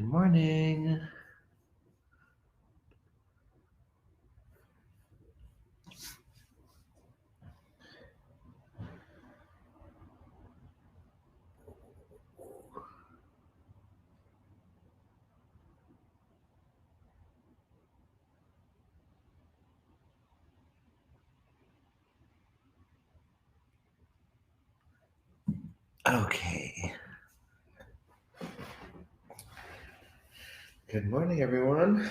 Good morning. Okay. Good morning, everyone.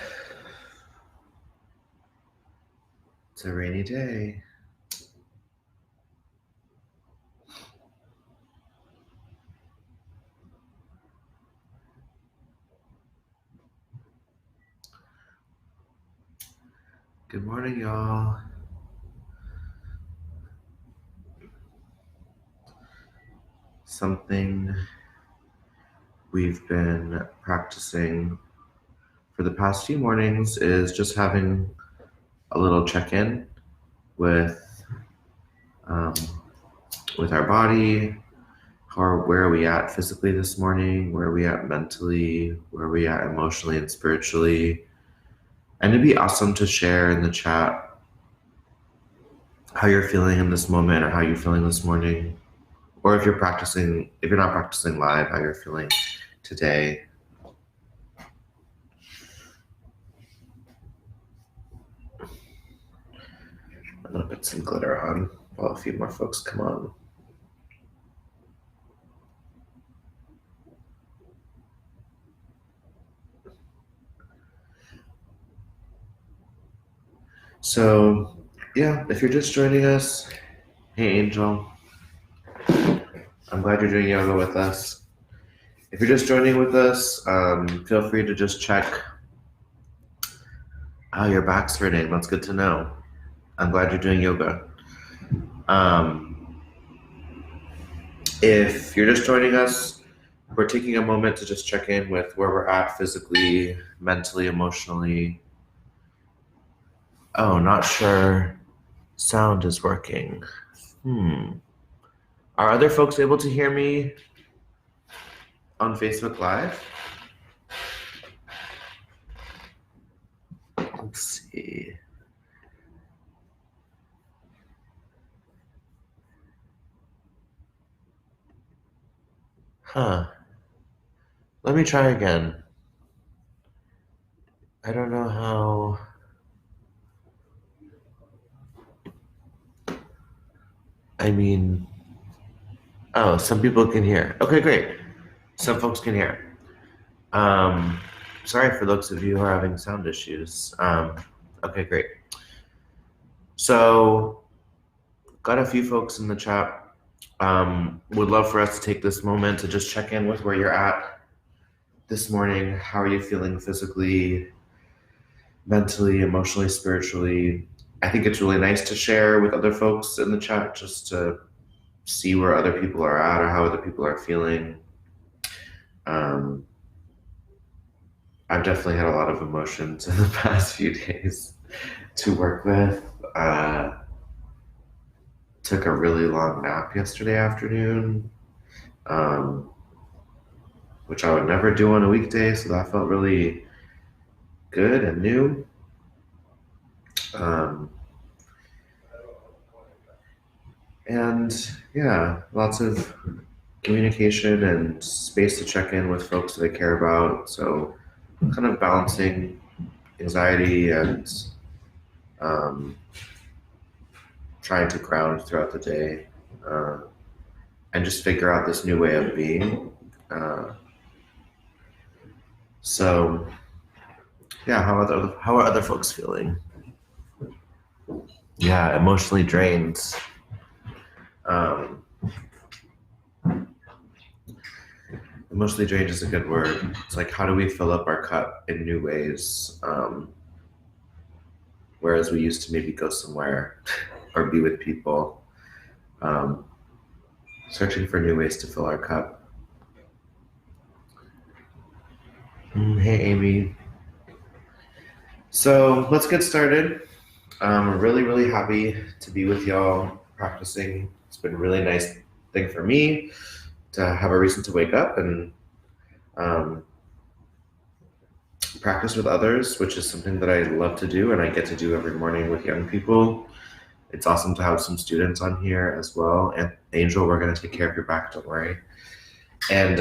It's a rainy day. Good morning, y'all. Something we've been practicing for the past few mornings is just having a little check-in with our body. Where are we at physically this morning? Where are we at mentally? Where are we at emotionally and spiritually? And it'd be awesome to share in the chat how you're feeling in this moment or how you're feeling this morning. Or if you're not practicing live, how you're feeling today. I'm gonna put some glitter on while a few more folks come on. So, yeah, if you're just joining us, hey Angel, I'm glad you're doing yoga with us. If you're just joining with us, feel free to just check how your back's hurting. That's good to know. I'm glad you're doing yoga. If you're just joining us, we're taking a moment to just check in with where we're at physically, mentally, emotionally. Oh, not sure sound is working. Are other folks able to hear me on Facebook Live? Let's see. Let me try again. I don't know how. Some people can hear. Okay, great. Some folks can hear. Sorry for those of you who are having sound issues. Okay, great. So, got a few folks in the chat. Would love for us to take this moment to just check in with where you're at this morning. How are you feeling physically, mentally, emotionally, spiritually? I think it's really nice to share with other folks in the chat just to see where other people are at or how other people are feeling. I've definitely had a lot of emotions in the past few days to work with. Took a really long nap yesterday afternoon, which I would never do on a weekday, so that felt really good and new. And yeah, lots of communication and space to check in with folks that I care about. So kind of balancing anxiety and trying to ground throughout the day and just figure out this new way of being. So yeah, how are other folks feeling? Yeah, emotionally drained. Emotionally drained is a good word. It's like, how do we fill up our cup in new ways? Whereas we used to maybe go somewhere or be with people, searching for new ways to fill our cup. Hey, Amy. So let's get started. I'm really, really happy to be with y'all practicing. It's been a really nice thing for me to have a reason to wake up and practice with others, which is something that I love to do and I get to do every morning with young people. It's awesome to have some students on here as well. And Angel, we're going to take care of your back, don't worry. And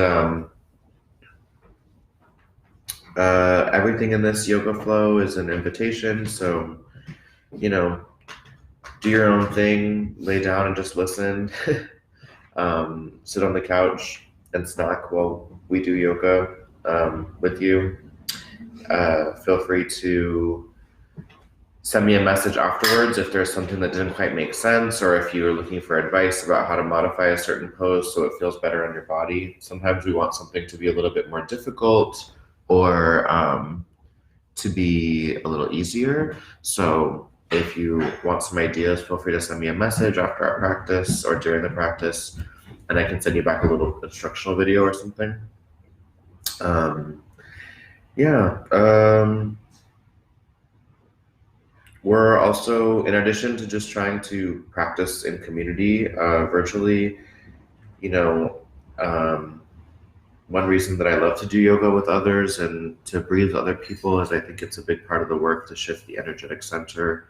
everything in this yoga flow is an invitation. So, you know, do your own thing, lay down and just listen. Sit on the couch and snack while we do yoga with you. Feel free to send me a message afterwards if there's something that didn't quite make sense, or if you're looking for advice about how to modify a certain pose so it feels better on your body. Sometimes we want something to be a little bit more difficult or to be a little easier. So if you want some ideas, feel free to send me a message after our practice or during the practice, and I can send you back a little instructional video or something. We're also, in addition to just trying to practice in community virtually, one reason that I love to do yoga with others and to breathe with other people is I think it's a big part of the work to shift the energetic center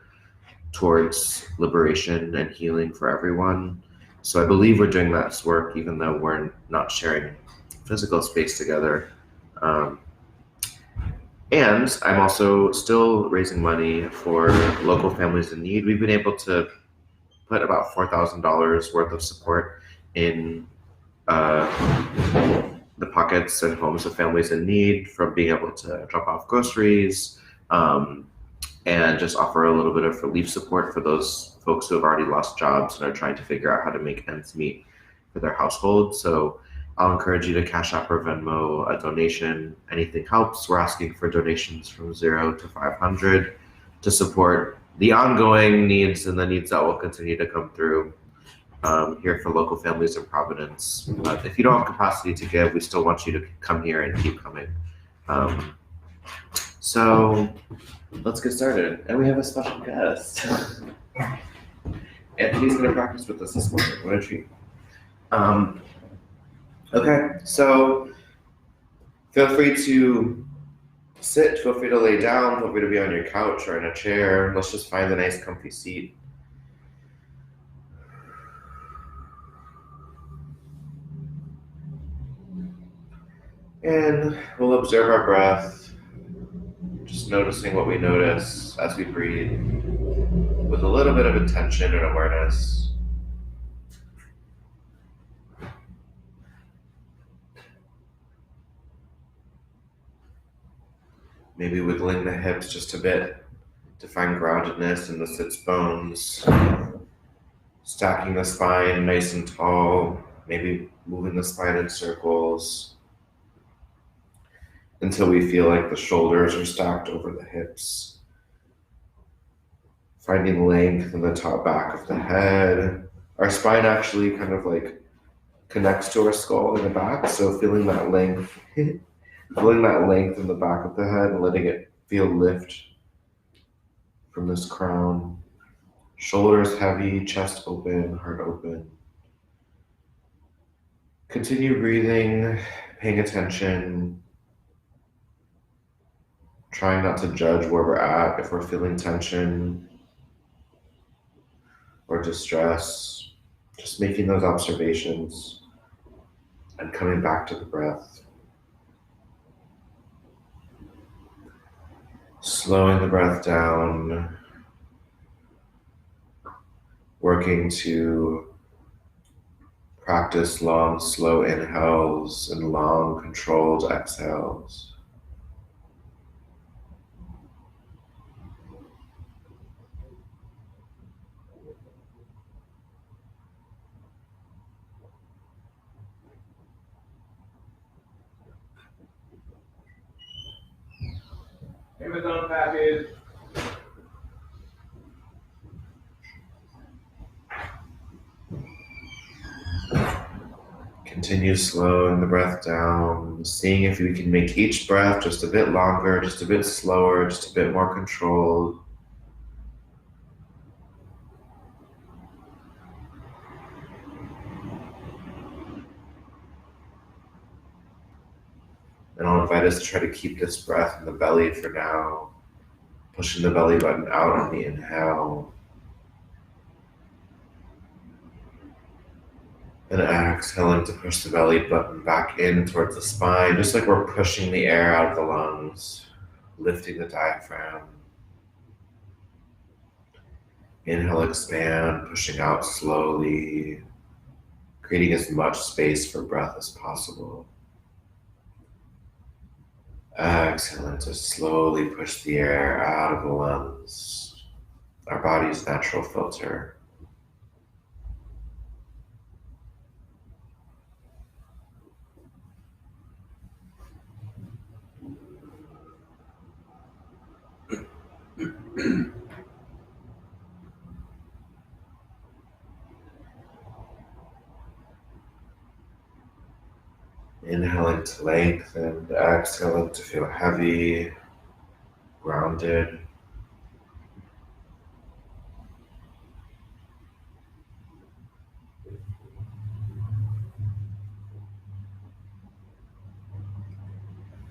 towards liberation and healing for everyone. So I believe we're doing that work even though we're not sharing physical space together. And I'm also still raising money for local families in need. We've been able to put about $4,000 worth of support in the pockets and homes of families in need, from being able to drop off groceries and just offer a little bit of relief support for those folks who have already lost jobs and are trying to figure out how to make ends meet for their household. So I'll encourage you to Cashapp or Venmo a donation. Anything helps. We're asking for donations from 0 to 500 to support the ongoing needs and the needs that will continue to come through here for local families in Providence. But if you don't have capacity to give, we still want you to come here and keep coming. So let's get started. And we have a special guest. Anthony's going to practice with us this morning. What a treat. Okay, so feel free to sit, feel free to lay down, feel free to be on your couch or in a chair. Let's just find a nice comfy seat. And we'll observe our breath, just noticing what we notice as we breathe with a little bit of intention and awareness. Maybe wiggling the hips just a bit to find groundedness in the sits bones. Stacking the spine nice and tall, maybe moving the spine in circles until we feel like the shoulders are stacked over the hips. Finding length in the top back of the head. Our spine actually kind of like connects to our skull in the back, so feeling that length feeling that length in the back of the head and letting it feel lift from this crown. Shoulders heavy, chest open, heart open. Continue breathing, paying attention, trying not to judge where we're at, if we're feeling tension or distress. Just making those observations and coming back to the breath. Slowing the breath down, working to practice long, slow inhales and long, controlled exhales. Amazon package. Continue slowing the breath down, seeing if we can make each breath just a bit longer, just a bit slower, just a bit more controlled. And I'll I'll invite us to try to keep this breath in the belly for now, pushing the belly button out on the inhale. And exhaling to push the belly button back in towards the spine, just like we're pushing the air out of the lungs, lifting the diaphragm. Inhale, expand, pushing out slowly, creating as much space for breath as possible. Exhaling to slowly push the air out of the lungs, our body's natural filter. Inhaling to lengthen, exhaling to feel heavy, grounded.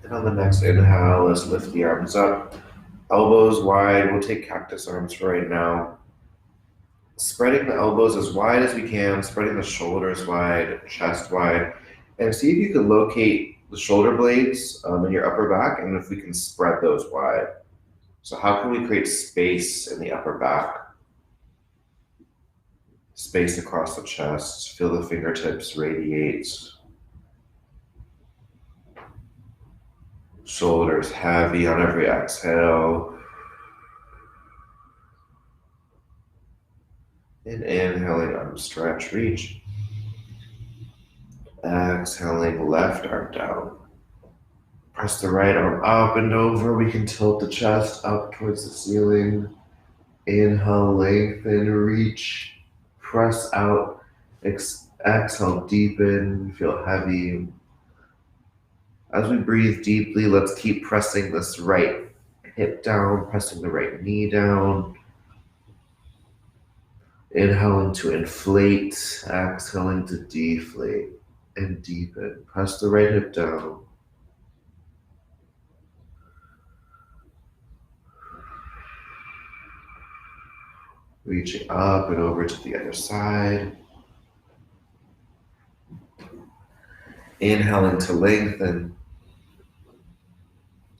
And on the next inhale, let's lift the arms up, elbows wide. We'll take cactus arms for right now. Spreading the elbows as wide as we can, spreading the shoulders wide, chest wide, and see if you can locate the shoulder blades in your upper back, and if we can spread those wide. So how can we create space in the upper back? Space across the chest, feel the fingertips radiate. Shoulders heavy on every exhale. And inhaling, arm stretch, reach. Exhaling, left arm down. Press the right arm up and over. We can tilt the chest up towards the ceiling. Inhale, lengthen, reach. Press out. Exhale, deepen, feel heavy. As we breathe deeply, let's keep pressing this right hip down, pressing the right knee down. Inhaling to inflate, exhaling to deflate and deepen. Press the right hip down. Reaching up and over to the other side. Inhaling to lengthen.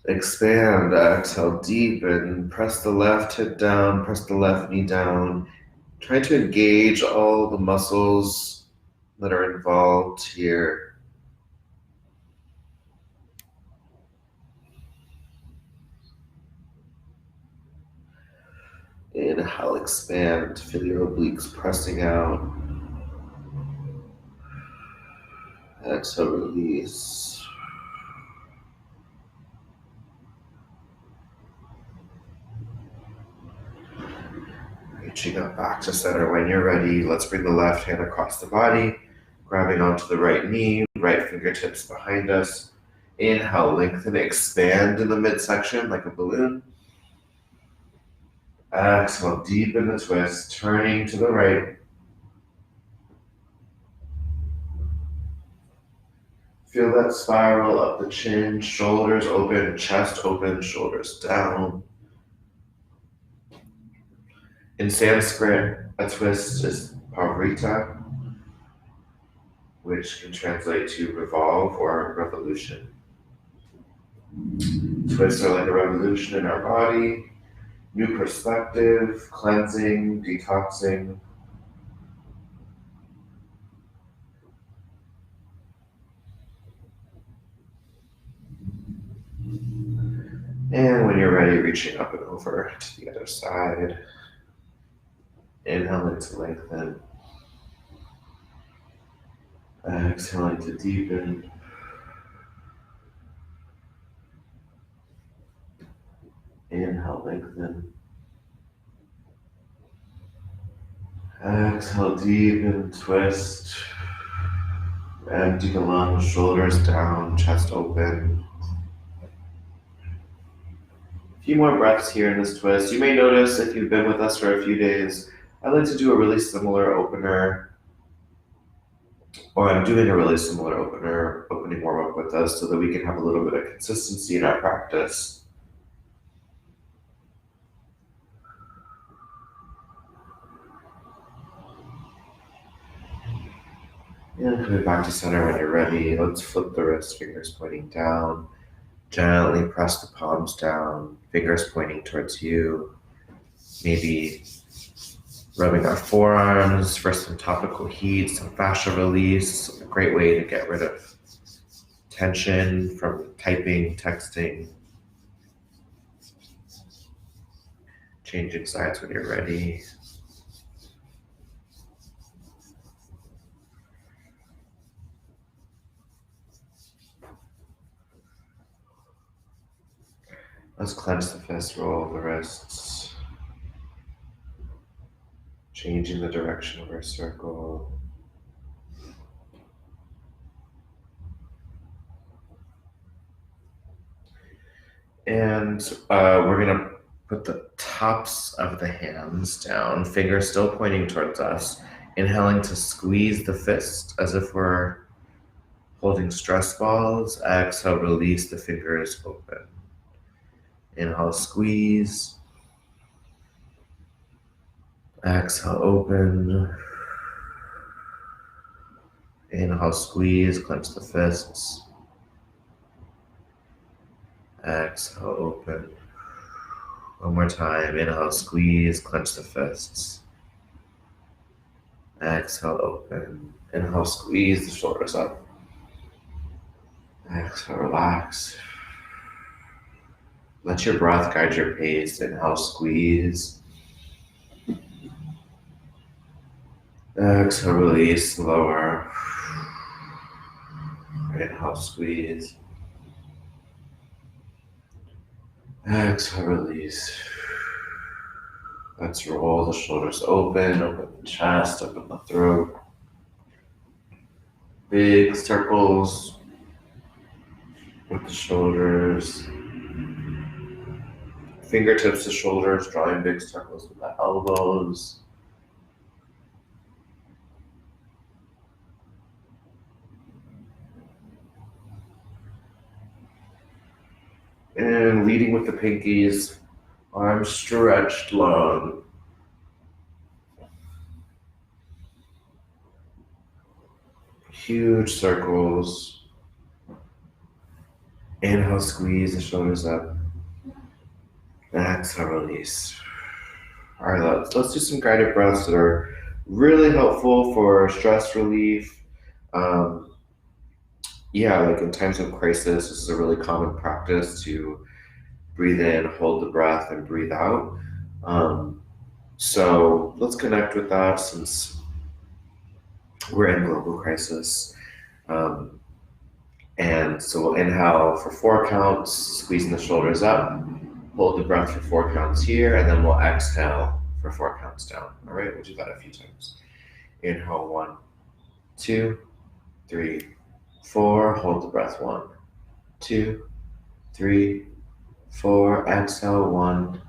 Expand, exhale, deepen. Press the left hip down, press the left knee down. Try to engage all the muscles that are involved here. Inhale, expand, feel your obliques pressing out. Exhale, release. Reaching up back to center. When you're ready, let's bring the left hand across the body, grabbing onto the right knee, right fingertips behind us. Inhale, lengthen, expand in the midsection like a balloon. Exhale, deepen the twist, turning to the right. Feel that spiral up the chin, shoulders open, chest open, shoulders down. In Sanskrit, a twist is pavrita, which can translate to revolve or revolution. Twists are like a revolution in our body, new perspective, cleansing, detoxing. And when you're ready, reaching up and over to the other side. Inhaling to lengthen. Exhaling to deepen. Inhale, lengthen. Exhale, deepen, twist. Empty the lungs, shoulders down, chest open. A few more breaths here in this twist. You may notice if you've been with us for a few days, I like to do a really similar opener or I'm doing a really similar opening warm up with us so that we can have a little bit of consistency in our practice. And coming back to center when you're ready, let's flip the wrist, fingers pointing down. Gently press the palms down, fingers pointing towards you. Maybe rubbing our forearms for some topical heat, some fascia release. A great way to get rid of tension from typing, texting. Changing sides when you're ready. Let's clench the fist, roll the wrists. Changing the direction of our circle. And we're gonna put the tops of the hands down, fingers still pointing towards us, inhaling to squeeze the fist as if we're holding stress balls. Exhale, release the fingers open. Inhale, squeeze. Exhale, open. Inhale, squeeze, clench the fists. Exhale, open. One more time. Inhale, squeeze, clench the fists. Exhale, open. Inhale, squeeze the shoulders up. Exhale, relax. Let your breath guide your pace. Inhale, squeeze. Exhale, release, lower. Inhale, squeeze. Exhale, release. Let's roll the shoulders open the chest, open the throat. Big circles with the shoulders. Fingertips to shoulders, drawing big circles with the elbows. And leading with the pinkies, arms stretched long. Huge circles. Inhale, squeeze the shoulders up. Exhale, release. All right, let's do some guided breaths that are really helpful for stress relief. Like in times of crisis, this is a really common practice to breathe in, hold the breath, and breathe out. So let's connect with that since we're in global crisis. And so we'll inhale for 4 counts, squeezing the shoulders up. Hold the breath for 4 counts here, and then we'll exhale for 4 counts down. All right, we'll do that a few times. Inhale, 1, 2, 3, 4. Hold the breath, 1, 2, 3, 4. Exhale, 1,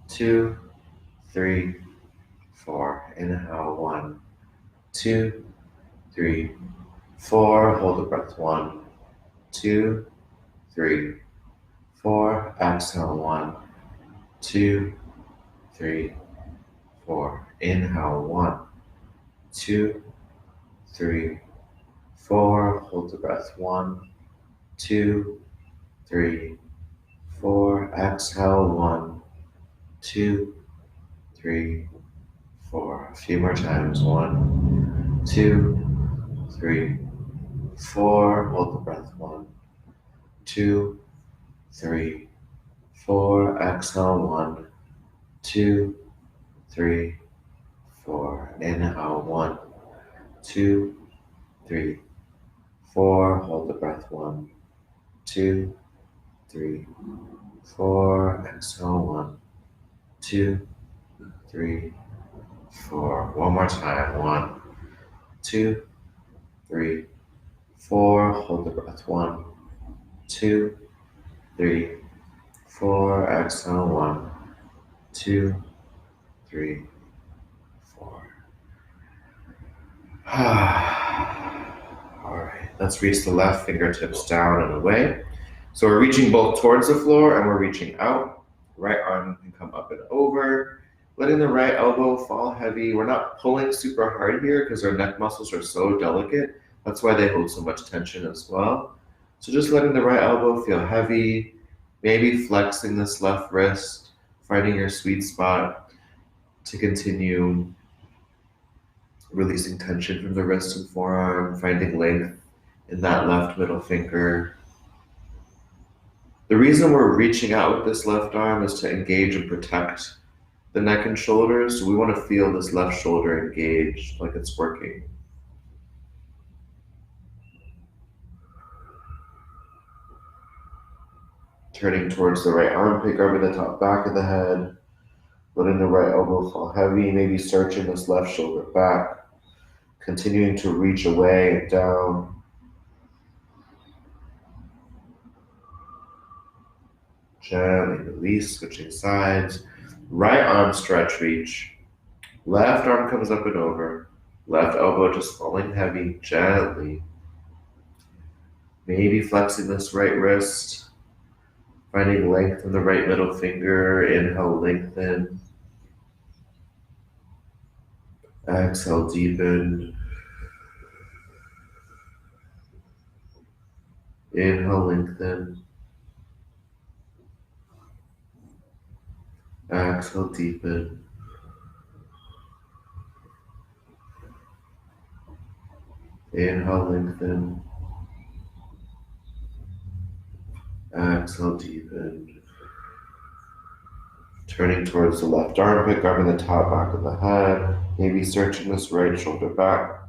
2, 3, 4. Inhale, 1, 2, 3, 4. Hold the breath, 1, 2, 3, 4. Exhale, 1, 2, 3, 4. Inhale, 1, 2, 3, 4. Hold the breath, 1, 2, 3, 4. Exhale, 1, 2, 3, 4. A few more times. 1, 2, 3, 4. Hold the breath. 1, 2, 3, 4. Exhale. 1, 2, 3, 4. Inhale. 1, 2, 3, 4. Hold the breath. 1, 2, 3, 4. Exhale. 1, 2, 3, 4. One more time. 1, 2, 3, 4. Hold the breath. 1, 2, 3, 4. Exhale. 1, 2, 3, 4. Let's reach the left fingertips down and away. So we're reaching both towards the floor and we're reaching out. Right arm can come up and over. Letting the right elbow fall heavy. We're not pulling super hard here because our neck muscles are so delicate. That's why they hold so much tension as well. So just letting the right elbow feel heavy, maybe flexing this left wrist, finding your sweet spot to continue releasing tension from the wrist and forearm, finding length in that left middle finger. The reason we're reaching out with this left arm is to engage and protect the neck and shoulders. So we want to feel this left shoulder engaged, like it's working. Turning towards the right armpit, grabbing the top back of the head, letting the right elbow fall heavy, maybe searching this left shoulder back, continuing to reach away and down. Gently release, switching sides. Right arm stretch, reach. Left arm comes up and over. Left elbow just falling heavy, gently. Maybe flexing this right wrist. Finding length in the right middle finger. Inhale, lengthen. Exhale, deepen. Inhale, lengthen. Exhale, deepen. Inhale, lengthen. Exhale, deepen. Turning towards the left armpit, grabbing the top back of the head, maybe searching this right shoulder back.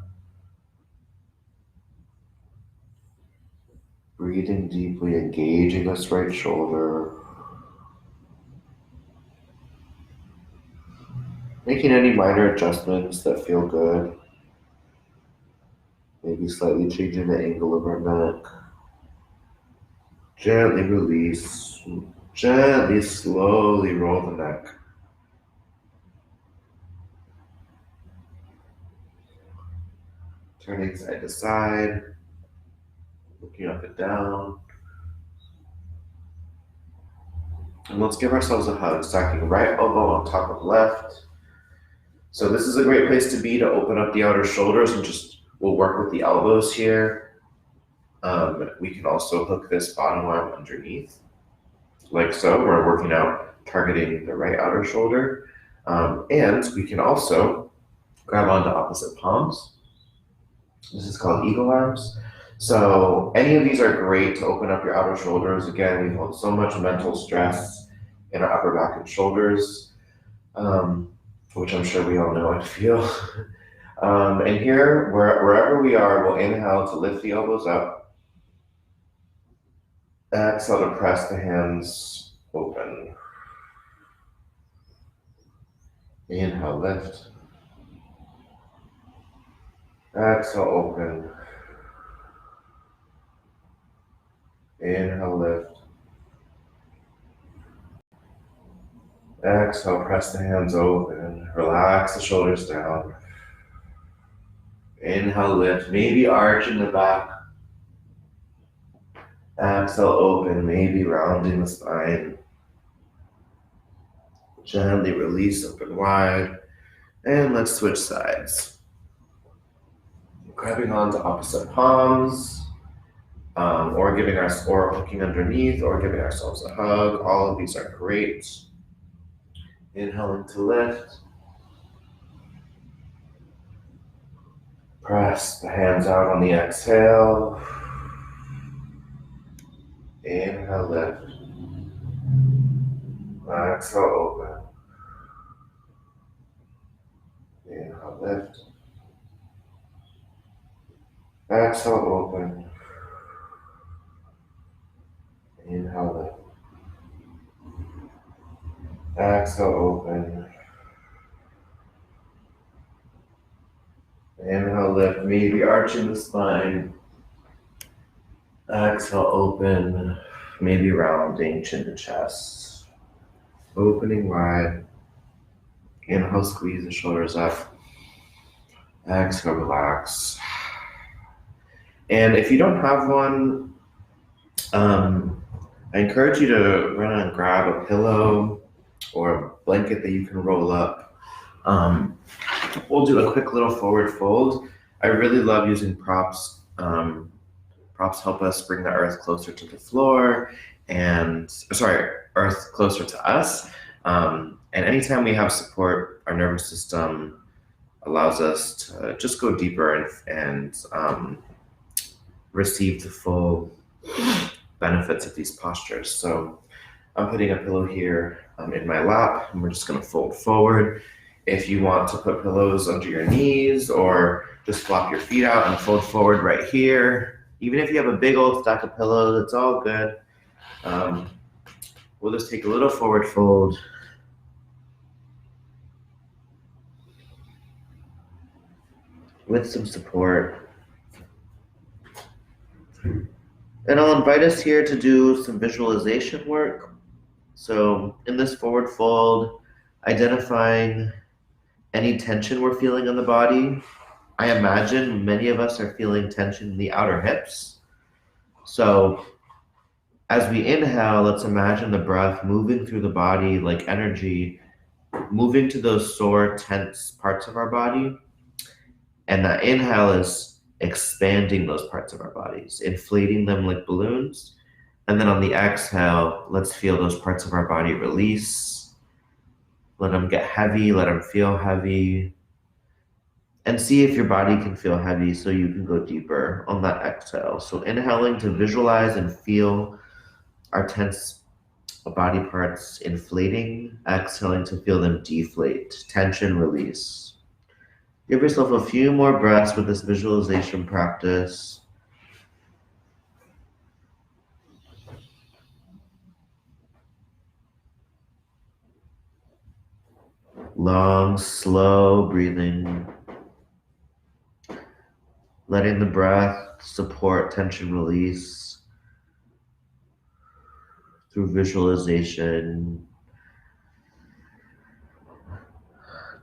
Breathing deeply, engaging this right shoulder. Making any minor adjustments that feel good. Maybe slightly changing the angle of our neck. Gently release. Gently, slowly roll the neck. Turning side to side. Looking up and down. And let's give ourselves a hug, stacking right elbow on top of left. So this is a great place to be to open up the outer shoulders and we'll work with the elbows here. We can also hook this bottom arm underneath, like so. We're working out, targeting the right outer shoulder. And we can also grab onto opposite palms. This is called eagle arms. So any of these are great to open up your outer shoulders. Again, we hold so much mental stress in our upper back and shoulders, which I'm sure we all know and feel. And here, wherever we are, we'll inhale to lift the elbows up. Exhale to press the hands open. Inhale, lift. Exhale, open. Inhale, lift. Exhale, press the hands open. Relax the shoulders down. Inhale, lift. Maybe arch in the back. Exhale, open. Maybe rounding the spine. Gently release, open wide. And let's switch sides. Grabbing onto opposite palms. Or hooking underneath, or giving ourselves a hug. All of these are great. Inhaling to lift. Press the hands out on the exhale. Inhale, lift. Exhale, open. Inhale, lift. Exhale, open. Inhale, lift. Exhale, open. Inhale, lift. Maybe arching the spine. Exhale, open. Maybe rounding chin to chest. Opening wide. Inhale, squeeze the shoulders up. Exhale, relax. And if you don't have one, I encourage you to run and grab a pillow or a blanket that you can roll up. We'll do a quick little forward fold. I really love using props. Props help us bring the earth closer to the floor earth closer to us. And anytime we have support, our nervous system allows us to just go deeper and receive the full benefits of these postures. So I'm putting a pillow here in my lap, and we're just going to fold forward. If you want to put pillows under your knees or just flop your feet out and fold forward right here, even if you have a big old stack of pillows, it's all good. We'll just take a little forward fold. With some support. And I'll invite us here to do some visualization work. So in this forward fold, identifying any tension we're feeling in the body. I imagine many of us are feeling tension in the outer hips. So as we inhale, let's imagine the breath moving through the body like energy, moving to those sore, tense parts of our body. And that inhale is expanding those parts of our bodies, inflating them like balloons. And then on the exhale, let's feel those parts of our body release. Let them get heavy, let them feel heavy. And see if your body can feel heavy so you can go deeper on that exhale. So inhaling to visualize and feel our tense body parts inflating, exhaling to feel them deflate, tension release. Give yourself a few more breaths with this visualization practice. Long, slow breathing. Letting the breath support tension release through visualization.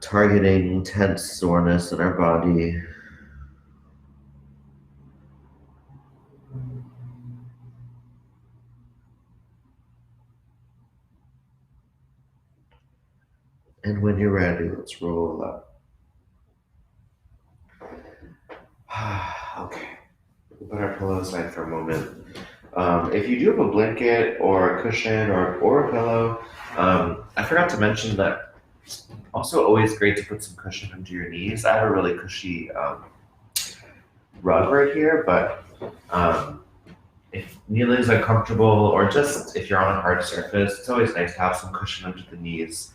Targeting tense soreness in our body. And when you're ready, let's roll up. Okay, we'll put our pillow aside for a moment. If you do have a blanket or a cushion or a pillow, I forgot to mention that also always great to put some cushion under your knees. I have a really cushy rug right here, but if kneeling is uncomfortable or just if you're on a hard surface, it's always nice to have some cushion under the knees.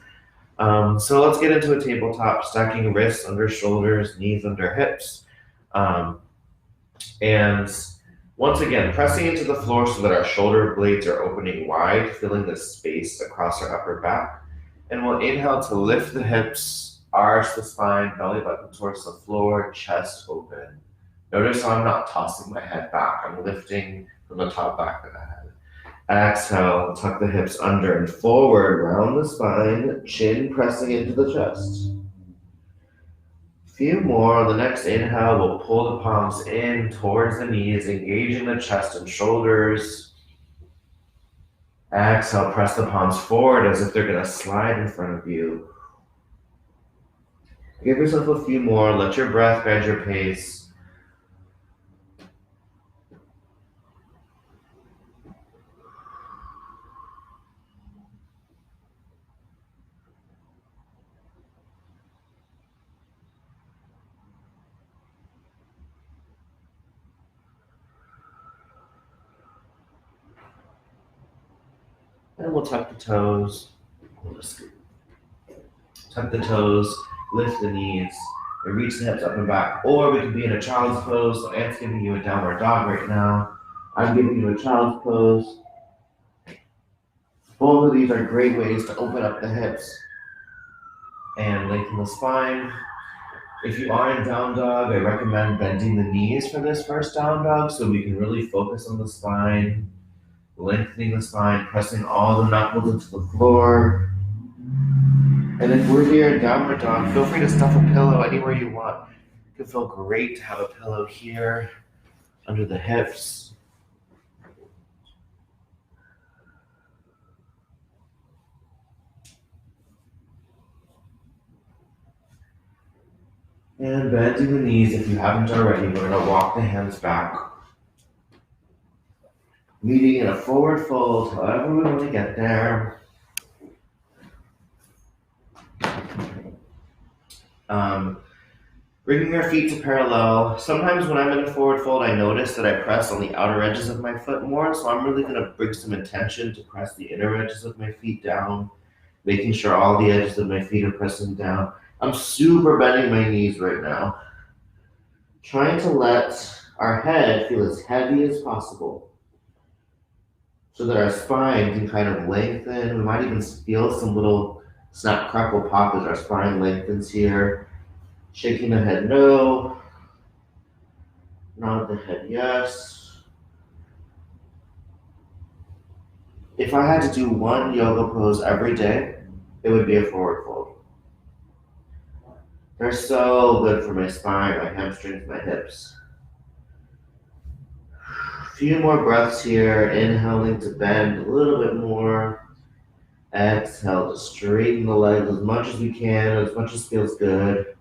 So let's get into a tabletop, stacking wrists under shoulders, knees under hips. And once again, pressing into the floor so that our shoulder blades are opening wide, filling the space across our upper back. And we'll inhale to lift the hips, arch the spine, belly button towards the floor, chest open. Notice how I'm not tossing my head back. I'm lifting from the top back of the head. Exhale, tuck the hips under and forward, round the spine, chin pressing into the chest. Few more. On the next inhale, we'll pull the palms in towards the knees, engaging the chest and shoulders. Exhale, press the palms forward as if they're going to slide in front of you. Give yourself a few more. Let your breath guide your pace. And we'll tuck the toes. Tuck the toes, lift the knees, and reach the hips up and back. Or we can be in a child's pose. So Ant's giving you a downward dog right now. I'm giving you a child's pose. Both of these are great ways to open up the hips and lengthen the spine. If you are in down dog, I recommend bending the knees for this first down dog so we can really focus on the spine. Lengthening the spine, pressing all the knuckles into the floor. And if we're here in downward dog, feel free to stuff a pillow anywhere you want. It can feel great to have a pillow here under the hips. And bending the knees if you haven't already. We're going to walk the hands back. Meeting in a forward fold, however we want to get there. Bringing our feet to parallel. Sometimes when I'm in a forward fold, I notice that I press on the outer edges of my foot more, so I'm really going to bring some intention to press the inner edges of my feet down, making sure all the edges of my feet are pressing down. I'm super bending my knees right now, trying to let our head feel as heavy as possible so that our spine can kind of lengthen. We might even feel some little snap, crackle, pop as our spine lengthens here. Shaking the head no, nod the head yes. If I had to do one yoga pose every day, it would be a forward fold. They're so good for my spine, my hamstrings, my hips. A few more breaths here, inhaling to bend a little bit more. Exhale to straighten the legs as much as we can, as much as feels good.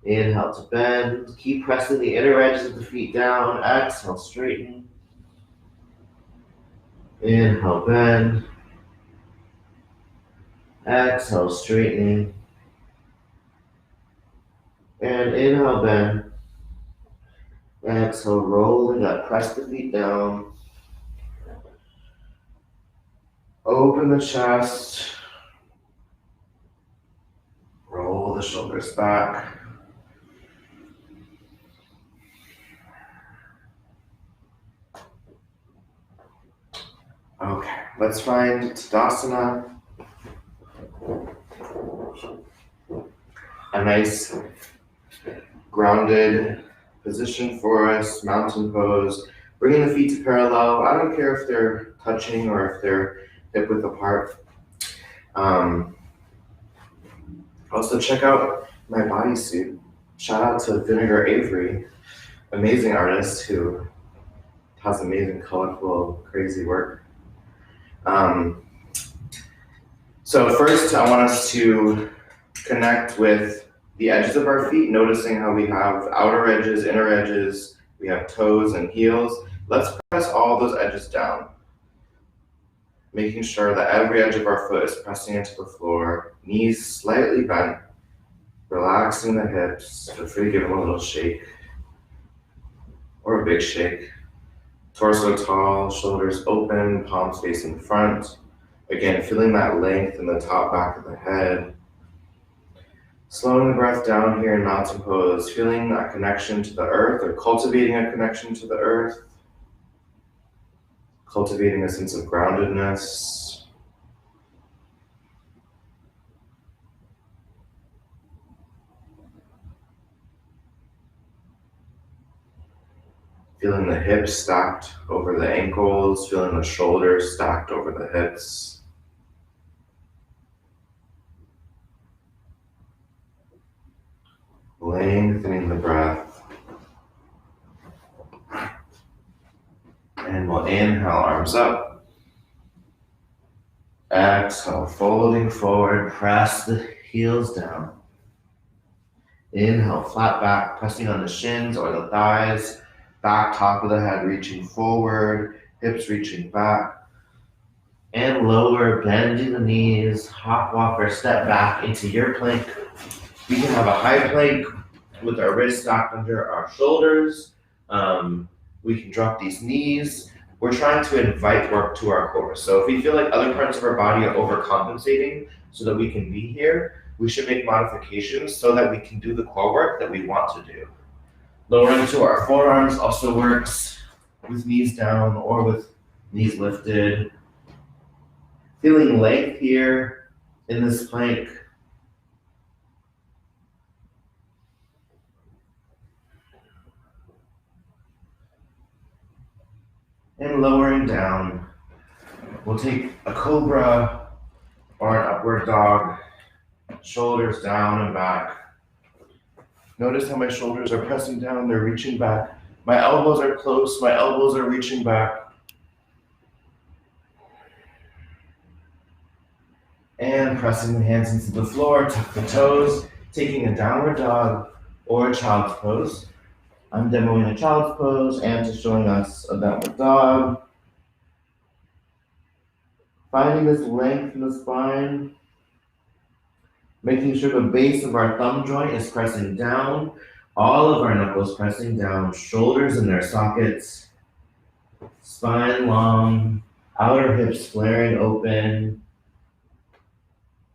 Inhale to bend. Keep pressing the inner edges of the feet down. Exhale, straighten. Inhale, bend. Exhale, straightening. And inhale, bend. Exhale, rolling up. Press the feet down. Open the chest. Roll the shoulders back. Okay, let's find Tadasana. A nice grounded position for us, mountain pose. Bringing the feet to parallel. I don't care if they're touching or if they're hip width apart. Also check out my bodysuit. Shout out to Vinegar Avery, amazing artist who has amazing, colorful, crazy work. So first I want us to connect with the edges of our feet, noticing how we have outer edges, inner edges, we have toes and heels. Let's press all those edges down, making sure that every edge of our foot is pressing into the floor, knees slightly bent, relaxing the hips. Feel free to give them a little shake or a big shake. Torso tall, shoulders open, palms facing front. Again, feeling that length in the top back of the head. Slowing the breath down here in mountain pose, feeling that connection to the earth or cultivating a connection to the earth. Cultivating a sense of groundedness. Feeling the hips stacked over the ankles, feeling the shoulders stacked over the hips. Lengthening the breath. And we'll inhale, arms up. Exhale, folding forward, press the heels down. Inhale, flat back, pressing on the shins or the thighs. Back, top of the head reaching forward, hips reaching back. And lower, bending the knees, hop, walk, or step back into your plank. We can have a high plank with our wrists stacked under our shoulders. We can drop these knees. We're trying to invite work to our core. So if we feel like other parts of our body are overcompensating so that we can be here, we should make modifications so that we can do the core work that we want to do. Lowering to our forearms also works with knees down or with knees lifted. Feeling length here in this plank. And lowering down. We'll take a cobra or an upward dog, shoulders down and back. Notice how my shoulders are pressing down, they're reaching back. My elbows are close, my elbows are reaching back. And pressing the hands into the floor, tuck the toes, taking a downward dog or a child's pose. I'm demoing a child's pose and just showing us a downward dog. Finding this length in the spine. Making sure the base of our thumb joint is pressing down. All of our knuckles pressing down. Shoulders in their sockets. Spine long. Outer hips flaring open.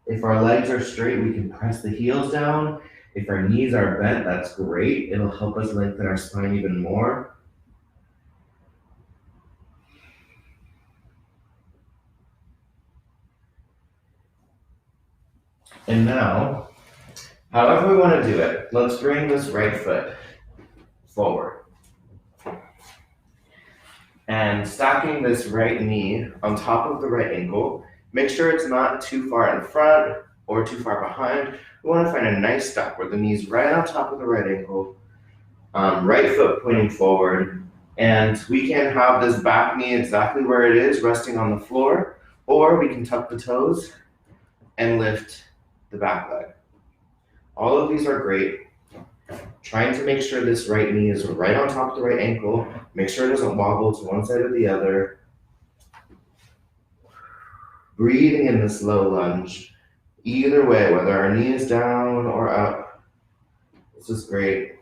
If our legs are straight, we can press the heels down. If our knees are bent, that's great. It'll help us lengthen our spine even more. And now, however we want to do it, let's bring this right foot forward. And stacking this right knee on top of the right ankle, make sure it's not too far in front or too far behind. We want to find a nice stack where the knee's right on top of the right ankle, right foot pointing forward, and we can have this back knee exactly where it is, resting on the floor, or we can tuck the toes and lift the back leg. All of these are great. Trying to make sure this right knee is right on top of the right ankle. Make sure it doesn't wobble to one side or the other. Breathing in this low lunge. Either way, whether our knee is down or up, this is great.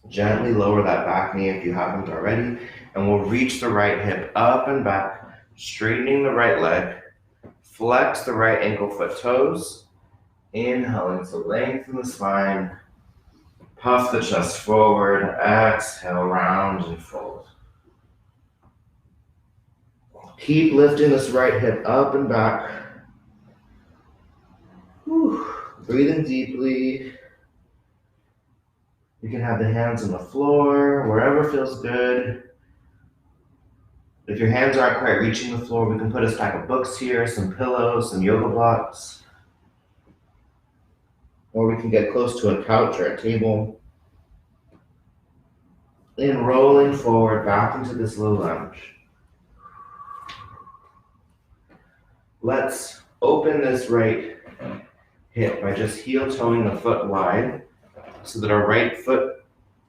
Gently lower that back knee if you haven't already, and we'll reach the right hip up and back, straightening the right leg, flex the right ankle foot toes, inhaling to lengthen the spine, puff the chest forward, exhale, round and fold. Keep lifting this right hip up and back. Whew. Breathing deeply. You can have the hands on the floor, wherever feels good. If your hands aren't quite reaching the floor, we can put a stack of books here, some pillows, some yoga blocks. Or we can get close to a couch or a table. And rolling forward back into this low lunge. Let's open this right hip by just heel toeing the foot wide so that our right foot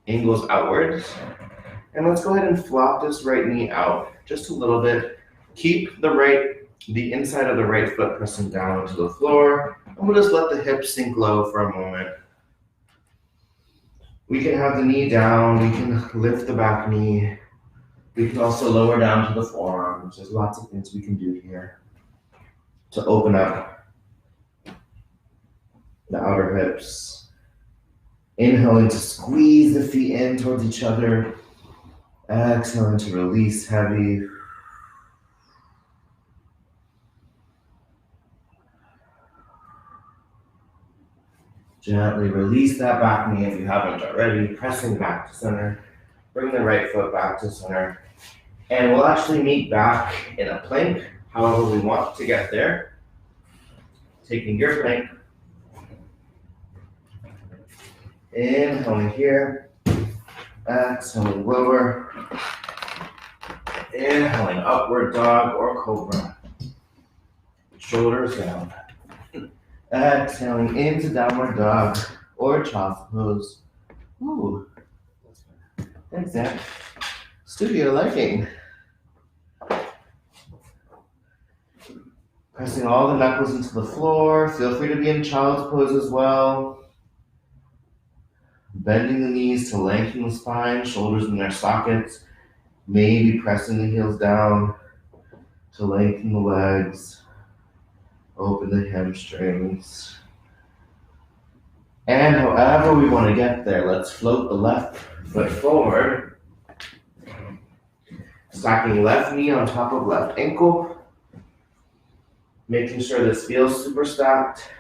angles outwards. And let's go ahead and flop this right knee out just a little bit. Keep the inside of the right foot pressing down to the floor, and we'll just let the hips sink low for a moment. We can have the knee down, we can lift the back knee. We can also lower down to the forearms. There's lots of things we can do here to open up the outer hips. Inhaling to squeeze the feet in towards each other. Exhaling to release heavy. Gently release that back knee if you haven't already, pressing back to center. Bring the right foot back to center. And we'll actually meet back in a plank, however we want to get there. Taking your plank. Inhaling here. Exhaling lower. Inhaling upward dog or cobra. Shoulders down. Exhaling into downward dog or child's pose. Ooh. Thanks, Zach. Studio lighting. Pressing all the knuckles into the floor. Feel free to be in child's pose as well. Bending the knees to lengthen the spine, shoulders in their sockets. Maybe pressing the heels down to lengthen the legs. Open the hamstrings. And however we want to get there, let's float the left foot forward. Stacking left knee on top of left ankle. Making sure this feels super stacked.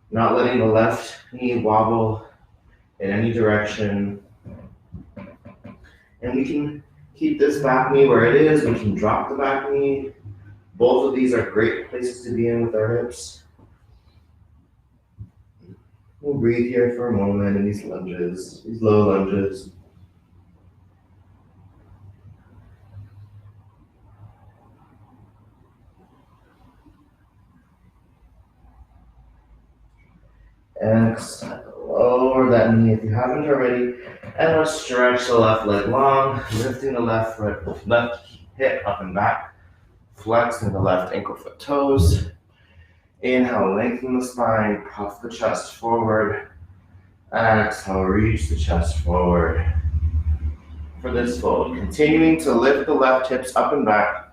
Not letting the left knee wobble in any direction. And we can Keep this back knee where it is. We can drop the back knee. Both of these are great places to be in with our hips. We'll breathe here for a moment in these lunges, these low lunges. Exhale, lower that knee if you haven't already. And let's stretch the left leg long, lifting the left foot, left hip up and back, flexing the left ankle foot toes. Inhale, lengthen the spine, puff the chest forward. Exhale, reach the chest forward for this fold. Continuing to lift the left hips up and back.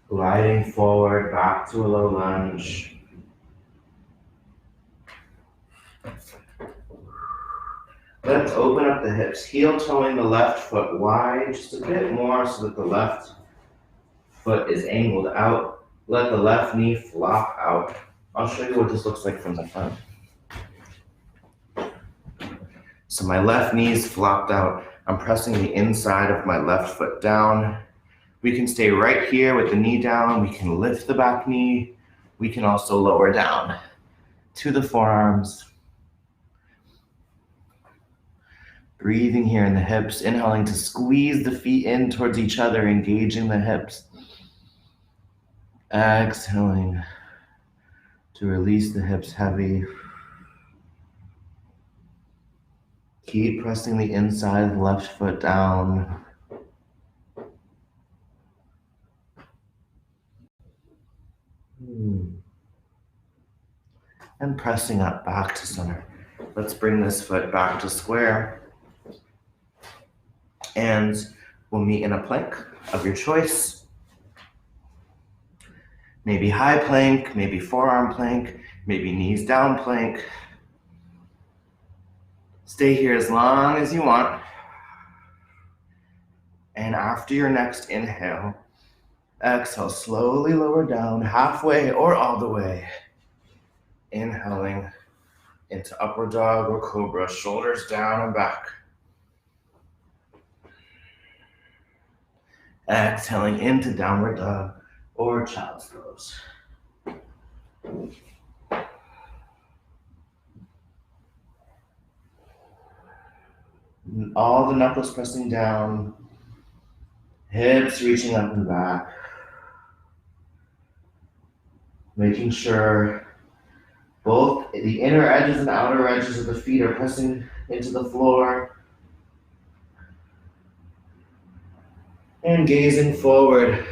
Gliding forward, back to a low lunge. Let's open up the hips, heel toeing the left foot wide, just a bit more so that the left foot is angled out. Let the left knee flop out. I'll show you what this looks like from the front. So my left knee is flopped out. I'm pressing the inside of my left foot down. We can stay right here with the knee down. We can lift the back knee. We can also lower down to the forearms. Breathing here in the hips, inhaling to squeeze the feet in towards each other, engaging the hips. Exhaling to release the hips heavy. Keep pressing the inside of the left foot down. And pressing up back to center. Let's bring this foot back to square. And we'll meet in a plank of your choice. Maybe high plank, maybe forearm plank, maybe knees down plank. Stay here as long as you want. And after your next inhale, exhale, slowly lower down halfway or all the way. Inhaling into upward dog or cobra, shoulders down and back. Exhaling into downward dog or child's pose. All the knuckles pressing down, hips reaching up and back. Making sure both the inner edges and outer edges of the feet are pressing into the floor. And gazing forward,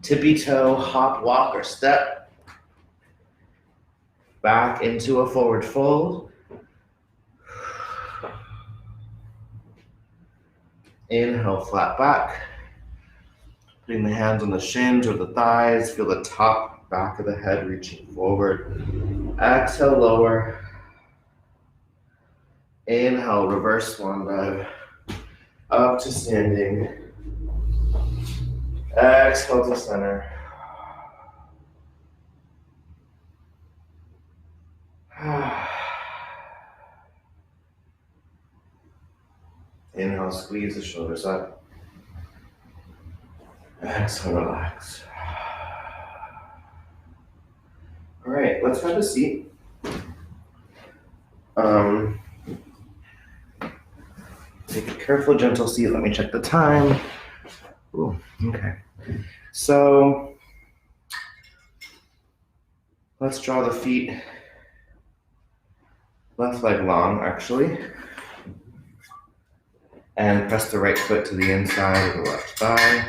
tippy toe, hop, walk, or step. Back into a forward fold. Inhale, flat back. Putting the hands on the shins or the thighs. Feel the top, back of the head reaching forward. Exhale, lower. Inhale, reverse swan dive. Up to standing. Exhale to center. Inhale, squeeze the shoulders up. Exhale, relax. All right, let's have a seat. Take a careful, gentle seat. Let me check the time. Ooh, okay. So let's draw the feet left leg long, actually. And press the right foot to the inside of the left thigh.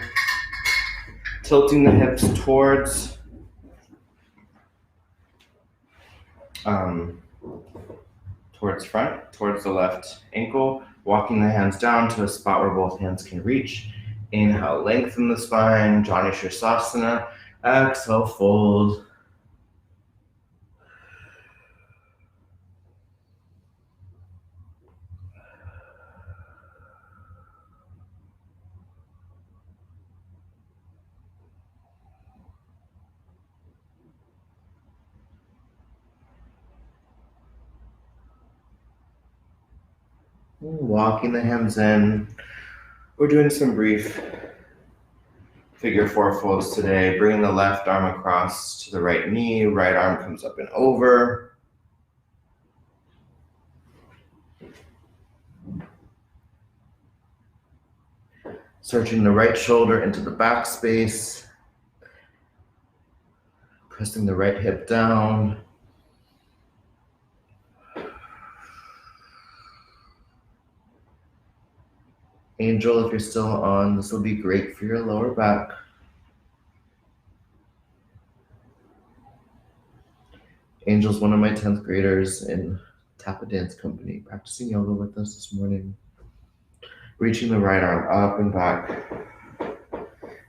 Tilting the hips towards front, towards the left ankle. Walking the hands down to a spot where both hands can reach. Inhale, lengthen the spine, Jani Shirsasana. Exhale, fold. Walking the hands in. We're doing some brief figure four folds today. Bringing the left arm across to the right knee. Right arm comes up and over. Searching the right shoulder into the back space. Pressing the right hip down. Angel, if you're still on, this will be great for your lower back. Angel's one of my 10th graders in Tapa Dance Company, practicing yoga with us this morning. Reaching the right arm up and back.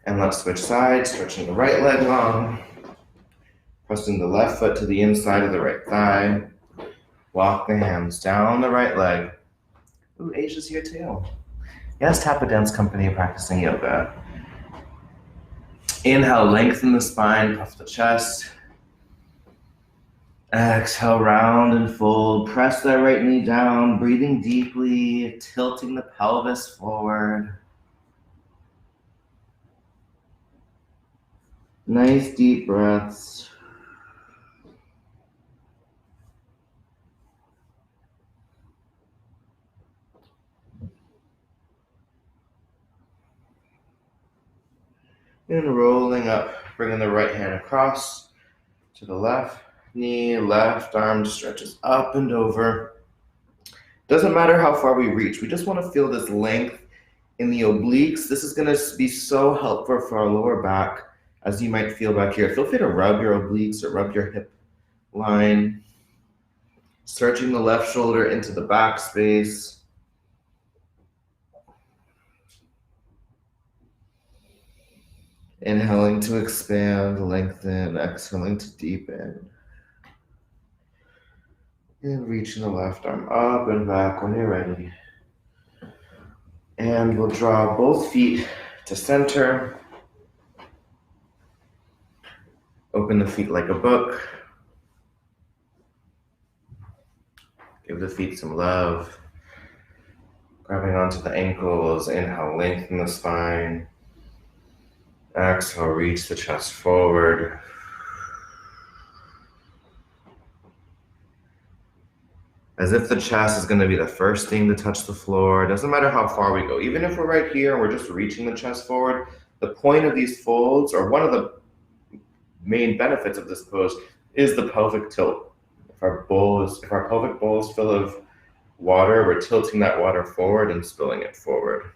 And let's switch sides, stretching the right leg long. Pressing the left foot to the inside of the right thigh. Walk the hands down the right leg. Ooh, Asia's here too. Yes, Tapa Dance Company, practicing yoga. Inhale, lengthen the spine, puff the chest. Exhale, round and fold. Press that right knee down, breathing deeply, tilting the pelvis forward. Nice deep breaths. And rolling up, bringing the right hand across to the left knee, left arm stretches up and over. Doesn't matter how far we reach, we just want to feel this length in the obliques. This is going to be so helpful for our lower back, as you might feel back here. Feel free to rub your obliques or rub your hip line. Searching the left shoulder into the back space. Inhaling to expand, lengthen, exhaling to deepen. And reaching the left arm up and back when you're ready. And we'll draw both feet to center. Open the feet like a book. Give the feet some love. Grabbing onto the ankles. Inhale, lengthen the spine. Exhale, reach the chest forward. As if the chest is going to be the first thing to touch the floor. It doesn't matter how far we go. Even if we're right here and we're just reaching the chest forward, the point of these folds, or one of the main benefits of this pose, is the pelvic tilt. If our pelvic bowl is full of water, we're tilting that water forward and spilling it forward.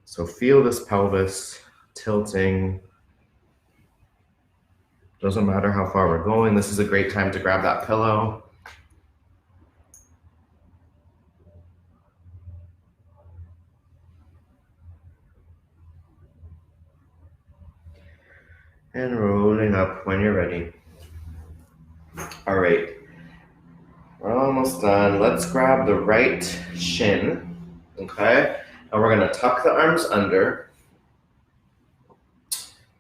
So feel this pelvis tilting. Doesn't matter how far we're going. This is a great time to grab that pillow. And rolling up when you're ready. All right, we're almost done. Let's grab the right shin, okay? And we're gonna tuck the arms under,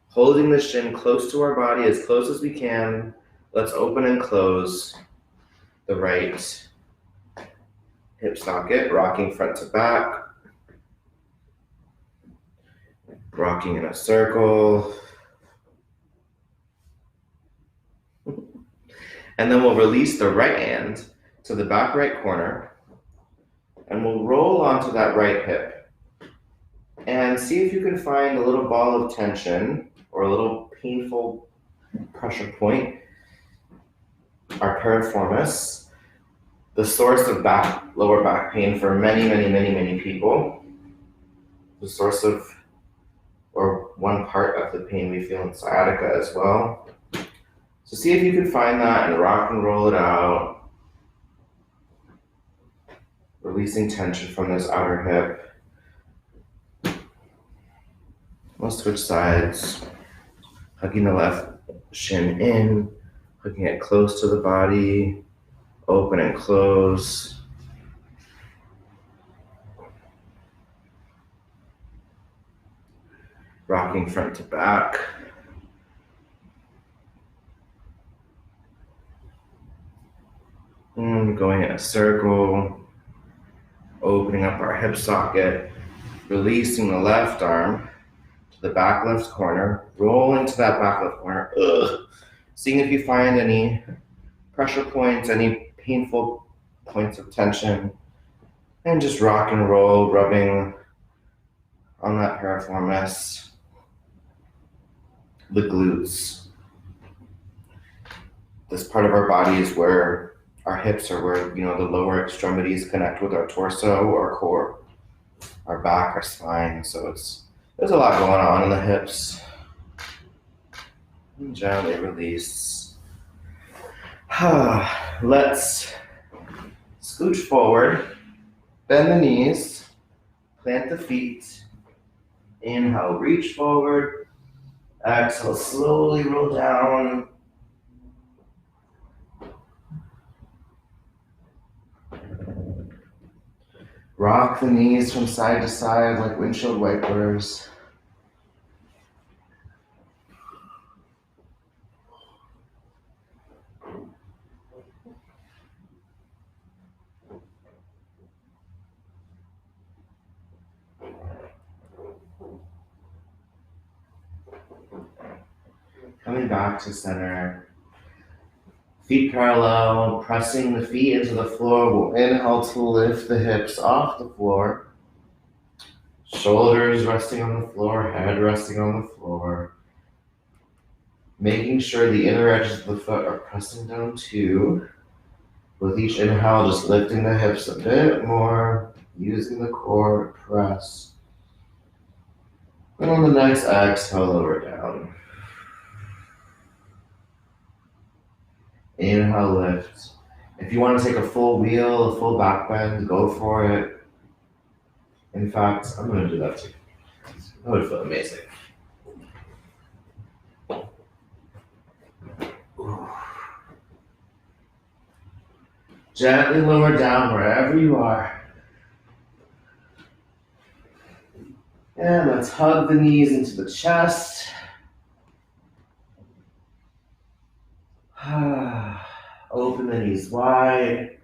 holding the shin close to our body, as close as we can. Let's open and close the right hip socket, rocking front to back, rocking in a circle. And then we'll release the right hand to the back right corner, and we'll roll onto that right hip. And see if you can find a little ball of tension or a little painful pressure point, our piriformis. The source of lower back pain for many people, the source of, or one part of the pain we feel in sciatica as well. So see if you can find that and rock and roll it out, releasing tension from this outer hip. We'll switch sides, hugging the left shin in, hooking it close to the body, open and close. Rocking front to back. And going in a circle, opening up our hip socket, releasing the left arm to the back left corner, rolling to that back left corner. Seeing if you find any pressure points, any painful points of tension, and just rock and roll, rubbing on that piriformis, the glutes. This part of our body is where our hips are, where the lower extremities connect with our torso, our core, our back, our spine. So there's a lot going on in the hips. And gently release. Let's scooch forward, bend the knees, plant the feet. Inhale, reach forward. Exhale, slowly roll down. Rock the knees from side to side like windshield wipers. Coming back to center. Feet parallel, pressing the feet into the floor. We'll inhale to lift the hips off the floor. Shoulders resting on the floor, head resting on the floor. Making sure the inner edges of the foot are pressing down too. With each inhale, just lifting the hips a bit more, using the core to press. And on the next exhale, lower down. Inhale, lift. If you want to take a full wheel, a full back bend, go for it. In fact, I'm going to do that too. That would feel amazing. Gently lower down wherever you are. And let's hug the knees into the chest. Open the knees wide.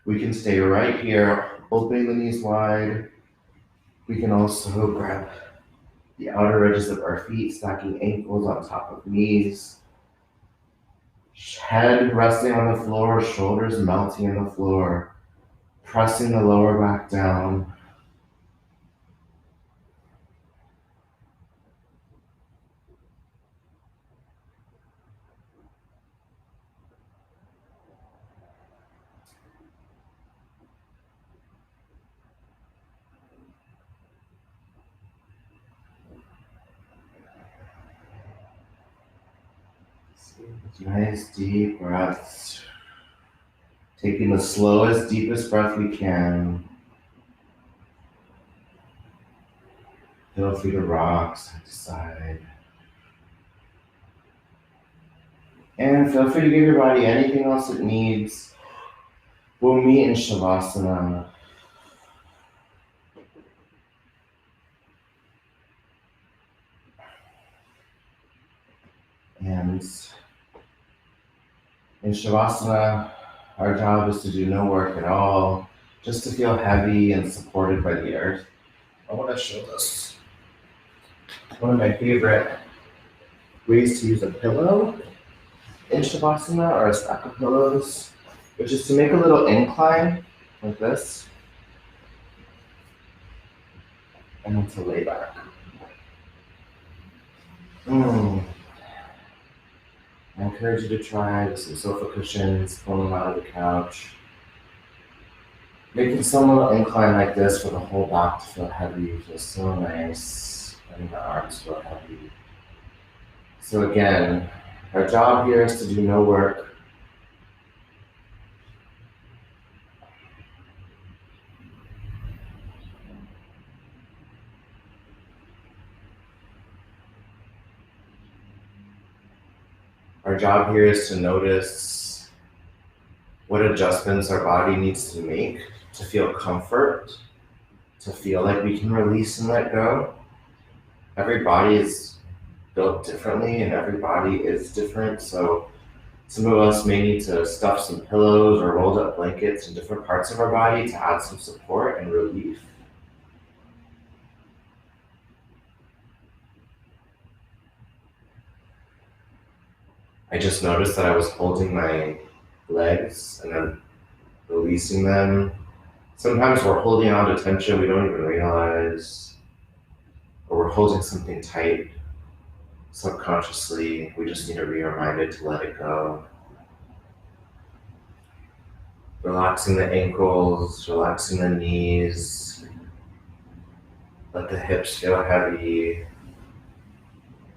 We can stay right here, opening the knees wide. We can also grab the outer edges of our feet, stacking ankles on top of knees. Head resting on the floor, shoulders melting on the floor, pressing the lower back down. Nice deep breaths. Taking the slowest, deepest breath we can. Feel free to rock side to side. And feel free to give your body anything else it needs. We'll meet in Shavasana. And in Shavasana, our job is to do no work at all, just to feel heavy and supported by the earth. I want to show this. One of my favorite ways to use a pillow in Shavasana or a stack of pillows, which is to make a little incline like this, and then to lay back. encourage you to try some sofa cushions, pull them out of the couch. Making some little incline like this for the whole back to feel heavy feels so nice. Letting the arms feel heavy. So again, our job here is to do no work. Our job here is to notice what adjustments our body needs to make to feel comfort, to feel like we can release and let go. Every body is built differently and every body is different. So some of us may need to stuff some pillows or rolled up blankets in different parts of our body to add some support and relief. I just noticed that I was holding my legs and then releasing them. Sometimes we're holding on to tension we don't even realize, or we're holding something tight subconsciously. We just need to be reminded to let it go. Relaxing the ankles, relaxing the knees. Let the hips feel heavy.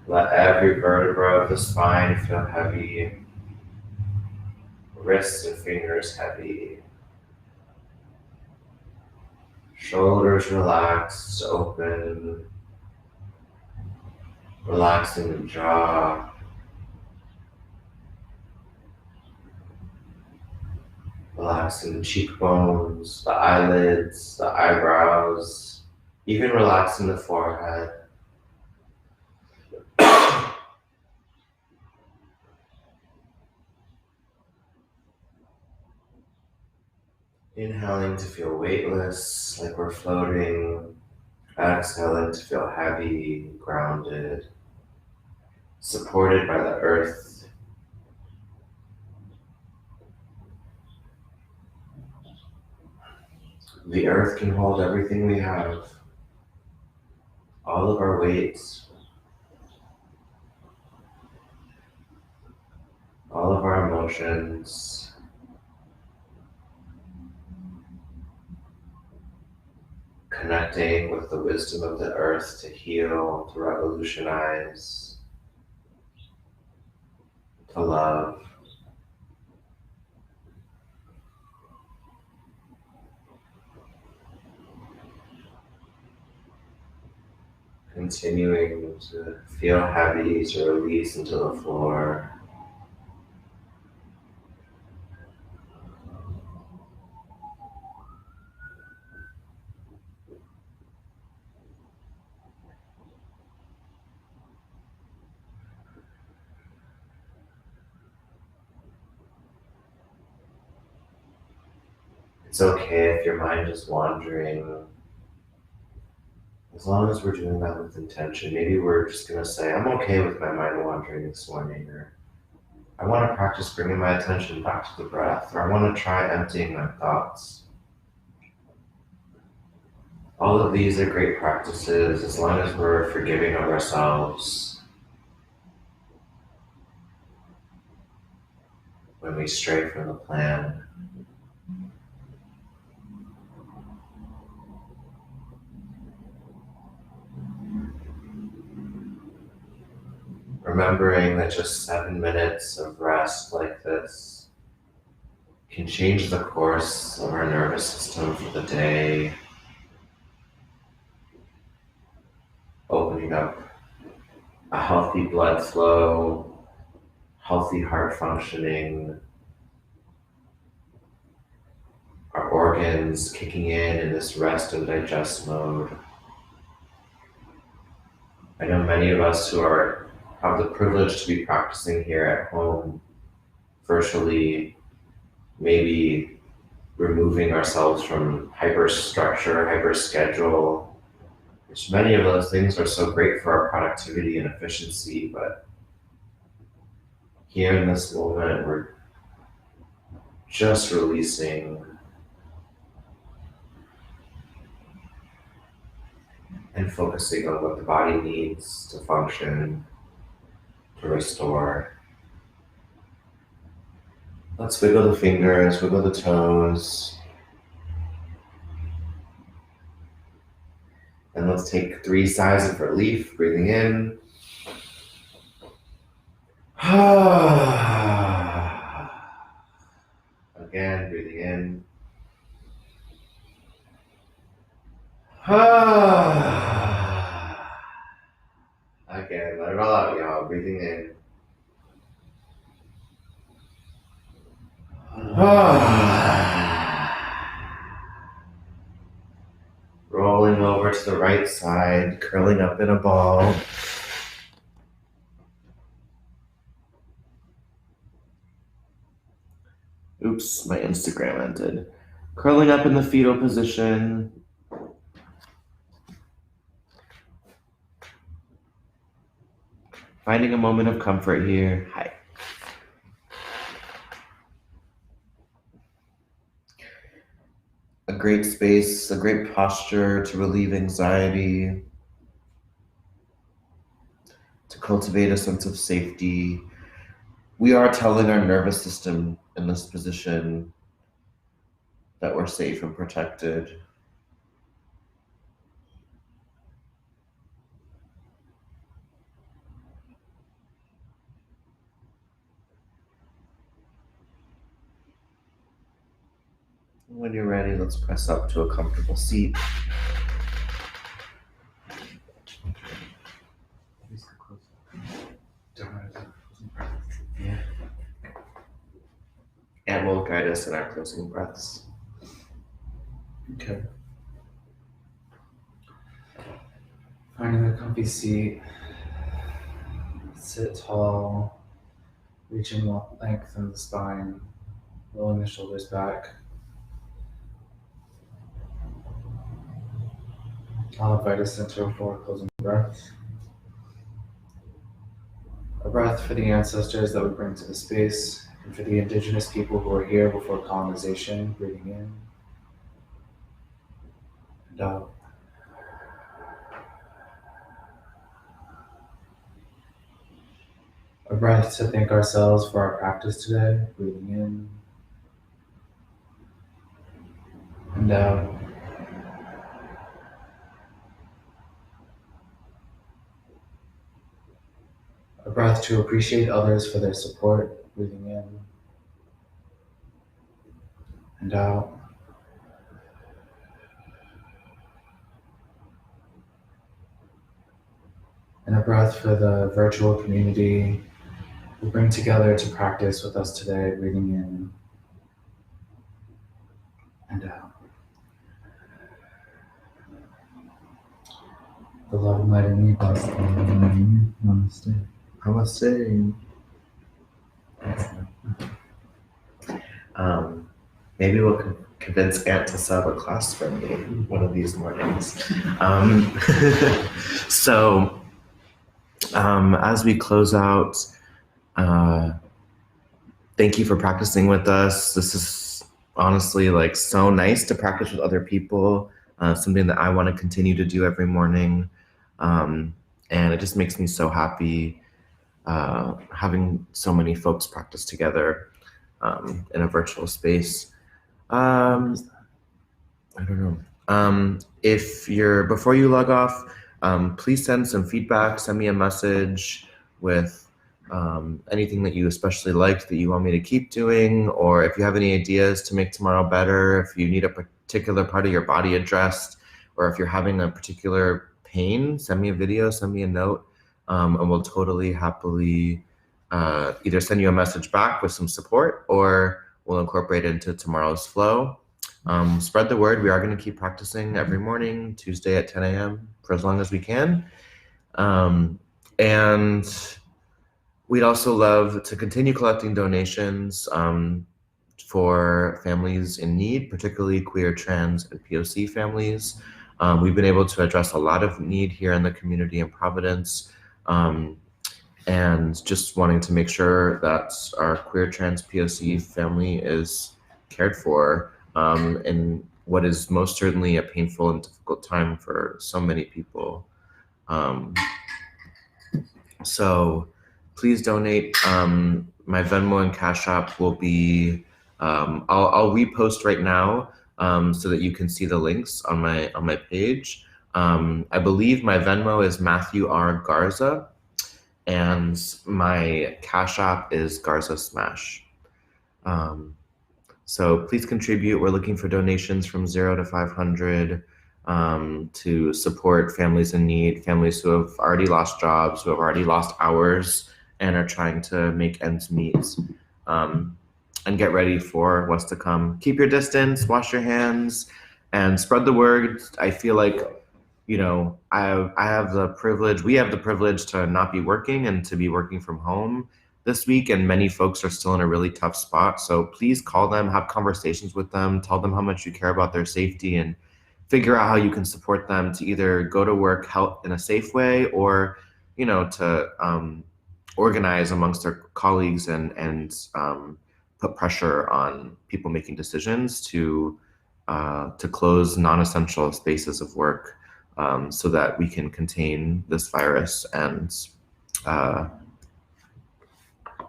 Let every vertebra of the spine feel heavy. Wrists and fingers heavy. Shoulders relaxed, open. Relaxing the jaw. Relaxing the cheekbones, the eyelids, the eyebrows, even relaxing the forehead. Inhaling to feel weightless, like we're floating. Exhaling to feel heavy, grounded, supported by the earth. The earth can hold everything we have, all of our weights, all of our emotions. Connecting with the wisdom of the earth to heal, to revolutionize, to love. Continuing to feel heavy, to release into the floor. It's okay if your mind is wandering, as long as we're doing that with intention. Maybe we're just going to say, I'm okay with my mind wandering this morning, or I want to practice bringing my attention back to the breath, or I want to try emptying my thoughts. All of these are great practices as long as we're forgiving of ourselves when we stray from the plan. Remembering that just 7 minutes of rest like this can change the course of our nervous system for the day, opening up a healthy blood flow, healthy heart functioning, our organs kicking in this rest and digest mode. I know many of us who have the privilege to be practicing here at home, virtually, maybe removing ourselves from hyperstructure, hyperschedule, which many of those things are so great for our productivity and efficiency, but here in this moment, we're just releasing and focusing on what the body needs to function, to restore. Let's wiggle the fingers, wiggle the toes. And let's take 3 sighs of relief, breathing in. Again, breathing in. Again, let it all out, y'all. Breathing in. Rolling over to the right side, curling up in a ball. Oops, my Instagram ended. Curling up in the fetal position. Finding a moment of comfort here. Hi. A great space, a great posture to relieve anxiety, to cultivate a sense of safety. We are telling our nervous system in this position that we're safe and protected. When you're ready, let's press up to a comfortable seat. Yeah. And will guide us in our closing breaths. Okay. Finding a comfy seat. Sit tall, reaching length in the spine, rolling the shoulders back. I'll invite us into a 4 closing breaths. A breath for the ancestors that we bring to the space, and for the indigenous people who were here before colonization, breathing in and out. A breath to thank ourselves for our practice today, breathing in and out. A breath to appreciate others for their support, breathing in and out. And a breath for the virtual community who bring together to practice with us today, breathing in and out. The love and light in me, bless the love and light in me. Namaste. Namaste. Maybe we'll convince Aunt to set up a class for me one of these mornings. So, as we close out, thank you for practicing with us. This is honestly like so nice to practice with other people, something that I want to continue to do every morning. And it just makes me so happy having so many folks practice together in a virtual space. I don't know. Before you log off, please send some feedback, send me a message with anything that you especially liked that you want me to keep doing, or if you have any ideas to make tomorrow better, if you need a particular part of your body addressed, or if you're having a particular pain, send me a video, send me a note, and we'll totally happily either send you a message back with some support, or we'll incorporate it into tomorrow's flow. Spread the word. We are going to keep practicing every morning, Tuesday at 10 a.m. for as long as we can. And we'd also love to continue collecting donations for families in need, particularly queer, trans, and PoC families. We've been able to address a lot of need here in the community in Providence, and just wanting to make sure that our queer, trans, PoC family is cared for in what is most certainly a painful and difficult time for so many people. So please donate my Venmo and Cashapp will be, I'll repost right now so that you can see the links on my page. I believe my Venmo is Matthew R. Garza, and my Cashapp is Garza Smash. So please contribute. We're looking for donations from 0 to 500 to support families in need, families who have already lost jobs, who have already lost hours, and are trying to make ends meet, and get ready for what's to come. Keep your distance, wash your hands, and spread the word. I feel like, you know, I have the privilege, we have the privilege to not be working and to be working from home this week, and many folks are still in a really tough spot. So please call them, have conversations with them, tell them how much you care about their safety, and figure out how you can support them to either go to work, help in a safe way, or, you know, to organize amongst their colleagues and put pressure on people making decisions to close non-essential spaces of work, so that we can contain this virus and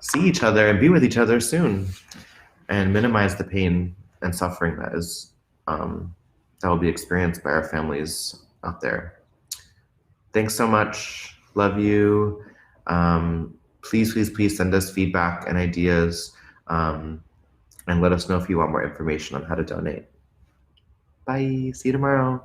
see each other and be with each other soon, and minimize the pain and suffering that is that will be experienced by our families out there. Thanks so much. Love you. Please, please, please send us feedback and ideas, and let us know if you want more information on how to donate. Bye. See you tomorrow.